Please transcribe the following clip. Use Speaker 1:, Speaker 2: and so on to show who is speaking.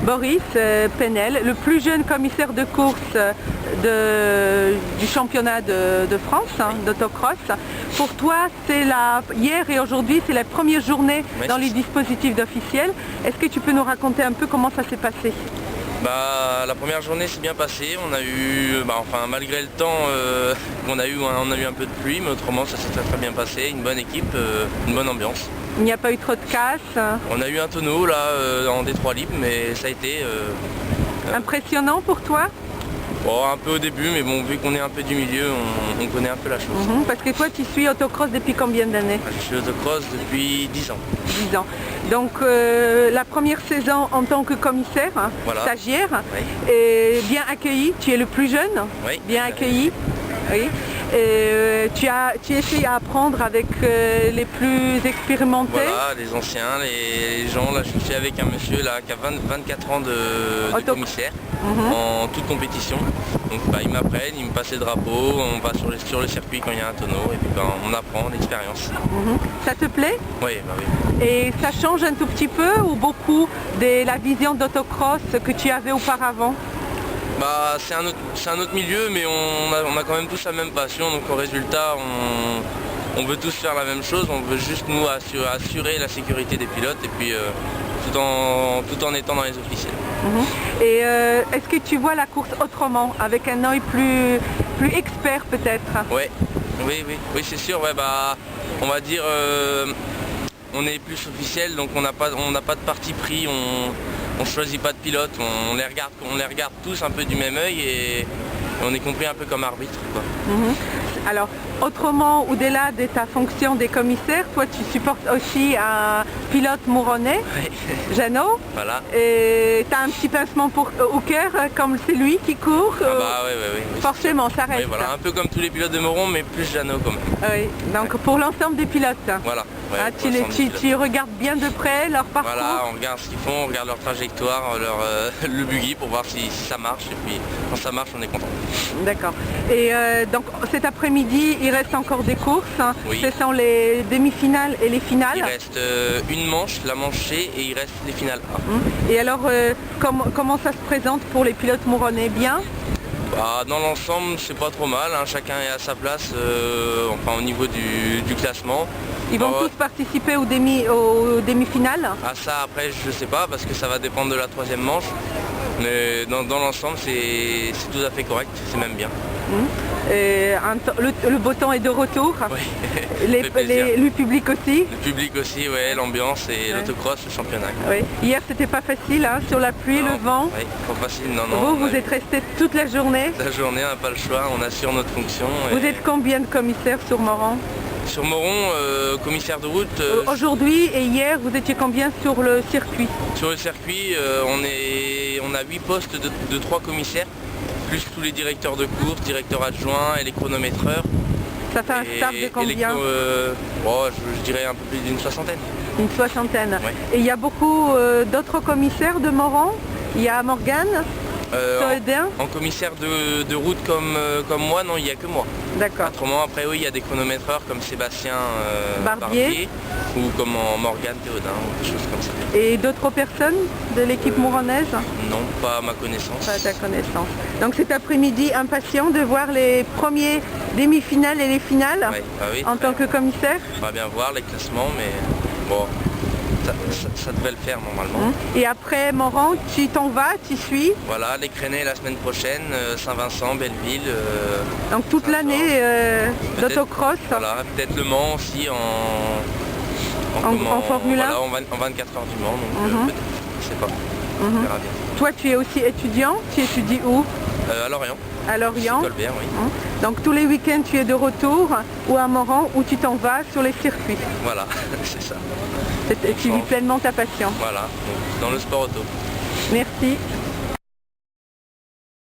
Speaker 1: Boris Penel, le plus jeune commissaire de course du championnat de France, d'autocross. Pour toi, hier et aujourd'hui, c'est la première journée dans les dispositifs d'officiels. Est-ce que tu peux nous raconter un peu comment ça s'est passé?
Speaker 2: La première journée s'est bien passée, on a eu, malgré le temps, on a eu un peu de pluie, mais autrement ça s'est très bien passé, une bonne équipe, une bonne ambiance.
Speaker 1: Il n'y a pas eu trop de casse?
Speaker 2: On a eu un tonneau là en Détroit libre, mais ça a été...
Speaker 1: impressionnant pour toi?
Speaker 2: Bon, un peu au début, mais bon, vu qu'on est un peu du milieu, on connaît un peu la chose.
Speaker 1: Parce que toi, tu suis autocross depuis combien d'années?
Speaker 2: Je suis autocross depuis 10 ans.
Speaker 1: 10 ans. Donc la première saison en tant que commissaire,
Speaker 2: voilà.
Speaker 1: Stagiaire,
Speaker 2: oui.
Speaker 1: Et bien accueilli, tu es le plus jeune,
Speaker 2: oui.
Speaker 1: Bien accueilli. Oui. Tu essayes à apprendre avec les plus expérimentés.
Speaker 2: Voilà, les anciens, les gens. Là, je suis avec un monsieur là, qui a 24 ans de commissaire en toute compétition. Donc ils m'apprennent, ils me passent les drapeaux, on va sur le circuit quand il y a un tonneau et puis on apprend l'expérience.
Speaker 1: Ça te plaît?
Speaker 2: Oui, oui.
Speaker 1: Et ça change un tout petit peu ou beaucoup de la vision d'autocross que tu avais auparavant?
Speaker 2: C'est un autre milieu, mais on a quand même tous la même passion, donc au résultat on veut tous faire la même chose, on veut juste nous assurer la sécurité des pilotes et puis tout en étant dans les officiels.
Speaker 1: Et est-ce que tu vois la course autrement, avec un œil plus expert peut-être?
Speaker 2: Oui, c'est sûr, on va dire on est plus officiel, donc on n'a pas de parti pris, on choisit pas de pilote, on les regarde tous un peu du même œil et on est compris un peu comme arbitre, quoi.
Speaker 1: Alors, autrement, au-delà de ta fonction des commissaires, toi tu supportes aussi un pilote mouronnais, Jeannot.
Speaker 2: Voilà.
Speaker 1: Et tu as un petit pincement au cœur, comme c'est lui qui court.
Speaker 2: Oui.
Speaker 1: Forcément, ça reste.
Speaker 2: Oui, voilà, un peu comme tous les pilotes de Moron, mais plus Jeannot quand même.
Speaker 1: Oui, donc pour l'ensemble des pilotes.
Speaker 2: Voilà.
Speaker 1: Tu regardes bien de près leur parcours? Voilà,
Speaker 2: on regarde ce qu'ils font, on regarde leur trajectoire, le buggy pour voir si ça marche et puis quand ça marche on est content.
Speaker 1: D'accord. Et donc cet après-midi il reste encore des courses,
Speaker 2: oui.
Speaker 1: Ce sont les demi-finales et les finales?
Speaker 2: Il reste une manche, la manche C et il reste les finales A.
Speaker 1: Et alors comment ça se présente pour les pilotes mouronnais? Bien?
Speaker 2: Dans l'ensemble c'est pas trop mal, chacun est à sa place au niveau du classement.
Speaker 1: Ils vont tous participer aux demi-finales?
Speaker 2: Ça après je sais pas parce que ça va dépendre de la troisième manche. Mais dans l'ensemble c'est tout à fait correct, c'est même bien.
Speaker 1: Et le beau temps est de retour.
Speaker 2: Oui.
Speaker 1: Le public aussi.
Speaker 2: Le public aussi, ouais, l'ambiance et l'autocross, le championnat.
Speaker 1: Oui. Hier c'était pas facile, sur la pluie, le vent.
Speaker 2: Oui, pas facile, non.
Speaker 1: Vous êtes resté toute la journée?
Speaker 2: La journée, on n'a pas le choix, on assure notre fonction.
Speaker 1: Vous êtes combien de commissaires sur Moron?
Speaker 2: Sur Moron, commissaire de route...
Speaker 1: Aujourd'hui et hier, vous étiez combien sur le circuit?
Speaker 2: Sur le circuit, on a 8 postes de 3 commissaires, plus tous les directeurs de course, directeurs adjoints et les chronométreurs.
Speaker 1: Ça fait un staff de combien?
Speaker 2: Je dirais un peu plus d'une soixantaine.
Speaker 1: Une soixantaine.
Speaker 2: Ouais.
Speaker 1: Et il y a beaucoup d'autres commissaires de Moron? Il y a Morgane?
Speaker 2: En commissaire de route comme moi, non, il n'y a que moi.
Speaker 1: D'accord.
Speaker 2: Autrement, après, oui, il y a des chronométreurs comme Sébastien
Speaker 1: Barbier
Speaker 2: ou comme Morgane Théodin, ou des choses comme ça.
Speaker 1: Et d'autres personnes de l'équipe mouronnaise?
Speaker 2: Non, pas à ma connaissance.
Speaker 1: Pas à ta connaissance. Donc cet après-midi, impatient de voir les premiers demi-finales et les finales en tant que commissaire?
Speaker 2: On va bien voir les classements, mais bon... Ça devait le faire normalement.
Speaker 1: Et après Moron, tu t'en vas, tu suis?
Speaker 2: Voilà, les Crénay la semaine prochaine, Saint-Vincent, Belleville.
Speaker 1: Donc toute l'année d'autocross?
Speaker 2: Voilà, peut-être Le Mans aussi
Speaker 1: en Formule 1?
Speaker 2: Voilà, en 24 heures du Mans, donc peut-être, je sais pas. On verra bien.
Speaker 1: Toi tu es aussi étudiant, tu étudies où?
Speaker 2: À Lorient.
Speaker 1: À Lorient?
Speaker 2: Colbert, oui.
Speaker 1: Donc tous les week-ends tu es de retour ou à Moron où tu t'en vas sur les circuits?
Speaker 2: Voilà, c'est ça.
Speaker 1: Tu vis pleinement ta passion.
Speaker 2: Voilà, dans le sport auto.
Speaker 1: Merci.